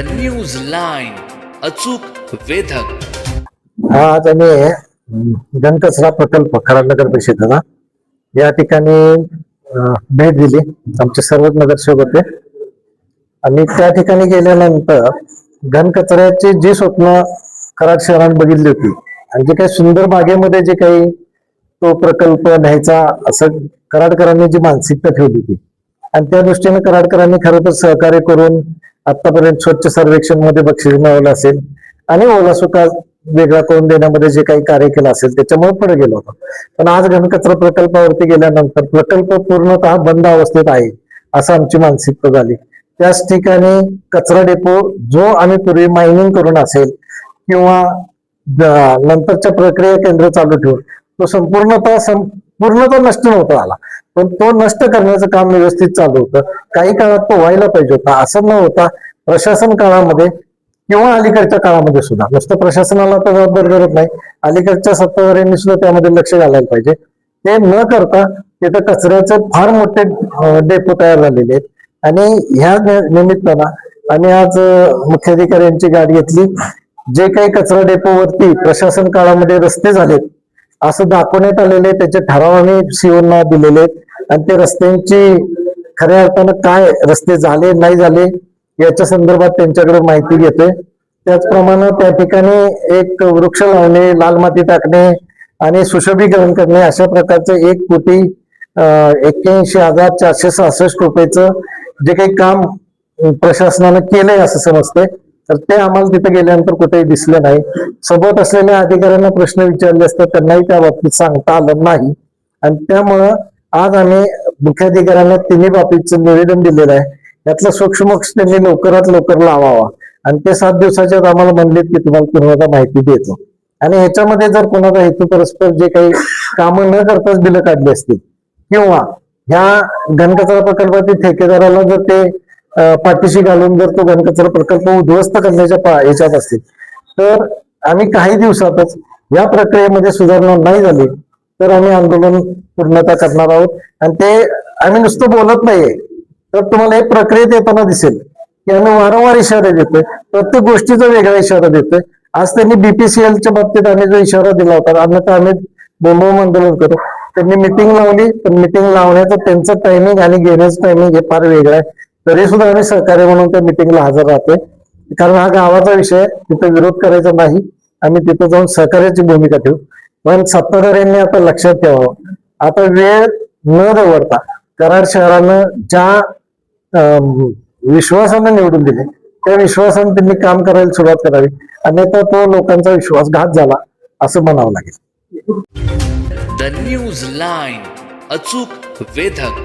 News line अचूक वेधक. आज आम्ही घनकचरा प्रकल्प कराड नगर परिषदेचा या ठिकाणी भेट दिली. आमचे सर्वच नगरसेवक होते आणि त्या ठिकाणी गेल्यानंतर घनकचऱ्याची जी स्वप्न कराड शहरात बघितली होती आणि जे काही सुंदर बागेमध्ये जे काही तो प्रकल्प न्यायचा असं कराडकरांनी जी मानसिकता ठेवली होती आणि त्या दृष्टीने कराडकरांनी खरं तर सहकार्य करून आतापर्यंत स्वच्छ सर्वेक्षण मध्ये बक्षीस मिळवलं असेल आणि ओला सुका वेगळा करून देण्यामध्ये जे काही कार्य केलं असेल त्याच्यामुळे पुढे गेलो होतो. पण आज घनकचरा प्रकल्पावरती गेल्यानंतर प्रकल्प पूर्णतः बंद अवस्थेत आहे असं आमची मानसिकता झाली. त्याच ठिकाणी कचरा डेपो जो आम्ही पूर्वी मायनिंग करून असेल किंवा नंतरच्या प्रक्रिया केंद्र चालू ठेवून तो पूर्णतः नष्ट नव्हता आला, पण तो नष्ट करण्याचं काम व्यवस्थित चालू होतं. काही काळात तो व्हायला पाहिजे होता, असं न होता प्रशासन काळामध्ये किंवा अलीकडच्या काळामध्ये सुद्धा नुसतं प्रशासनाला तर जबाबदार करत नाही, अलीकडच्या सत्ताधाऱ्यांनी सुद्धा त्यामध्ये लक्ष घालायला पाहिजे. ते न करता तिथं कचऱ्याचे फार मोठे डेपो तयार झालेले आहेत आणि ह्या निमित्तानं आम्ही आज मुख्याधिकाऱ्यांची गाडी घेतली. जे काही कचरा डेपोवरती प्रशासन काळामध्ये रस्ते झालेत असं दाखवण्यात आलेले त्याचे ठराव आम्ही सीओना दिलेले आहेत आणि ते रस्त्यांची खऱ्या अर्थानं काय रस्ते झाले नाही झाले याच्या संदर्भात त्यांच्याकडे माहिती घेतोय. त्याचप्रमाणे त्या ठिकाणी एक वृक्ष लावणे, लाल माती टाकणे आणि सुशोभीकरण करणे अशा प्रकारचं 1,81,466 रुपयेचं जे काही काम प्रशासनानं केलंय असं समजतंय. तर ते आम्हाला तिथे गेल्यानंतर कुठेही दिसलं नाही. सोबत असलेल्या अधिकाऱ्यांना प्रश्न विचारले असतात, त्यांनाही त्या बाबतीत सांगता आलं नाही आणि त्यामुळं आज आम्ही मुख्याधिकाऱ्यांना तिन्ही बाबतीचं निवेदन दिलेलं आहे. यातलं सूक्ष्म त्यांनी लवकरात लवकर लावावा आणि ते 7 दिवसाच्यात आम्हाला म्हणलेत की तुम्हाला पूर्णतः माहिती देतो. आणि ह्याच्यामध्ये जर कोणाचा हेतू परस्पर जे काही कामं न करताच बिलं काढली असतील किंवा ह्या घनकचरा प्रकल्पातील ठेकेदाराला जर ते पाठीशी घालून जर तो घनकचरा प्रकल्प उद्ध्वस्त करण्याच्या ह्याच्यात असतील तर आम्ही काही दिवसातच या प्रक्रियेमध्ये सुधारणा नाही झाली तर आम्ही आंदोलन पूर्णतः करणार आहोत. आणि ते आम्ही नुसतं बोलत नाहीये, तर तुम्हाला हे प्रक्रियेत येताना दिसेल की आम्ही वारंवार इशारा देतोय, प्रत्येक गोष्टीचा वेगळा इशारा देतोय. आज त्यांनी बीपीसीएलच्या बाबतीत आम्ही जो इशारा दिला होता अन्यथा आम्ही बोंबाबोंब आंदोलन करू. त्यांनी मिटिंग लावली, पण मिटिंग लावण्याचं त्यांचं टायमिंग आणि घेण्याचं टायमिंग हे फार वेगळं आहे. तरी सुद्धा आम्ही सहकार्य म्हणून त्या मिटिंगला हजर राहतोय, कारण हा गावाचा विषय, तिथे विरोध करायचा नाही. आम्ही तिथे जाऊन सहकार्याची भूमिका ठेवू. पण सत्ताधाऱ्यांनी आता लक्षात ठेवावं, आता वेळ न दवडता कराड शहरानं ज्या विश्वासानं निवडून दिले त्या विश्वासानं त्यांनी काम करायला सुरुवात करावी, अन्यथा तो लोकांचा विश्वासघात झाला असं म्हणावं लागेल. न्यूज लाईन अचूक वेधक.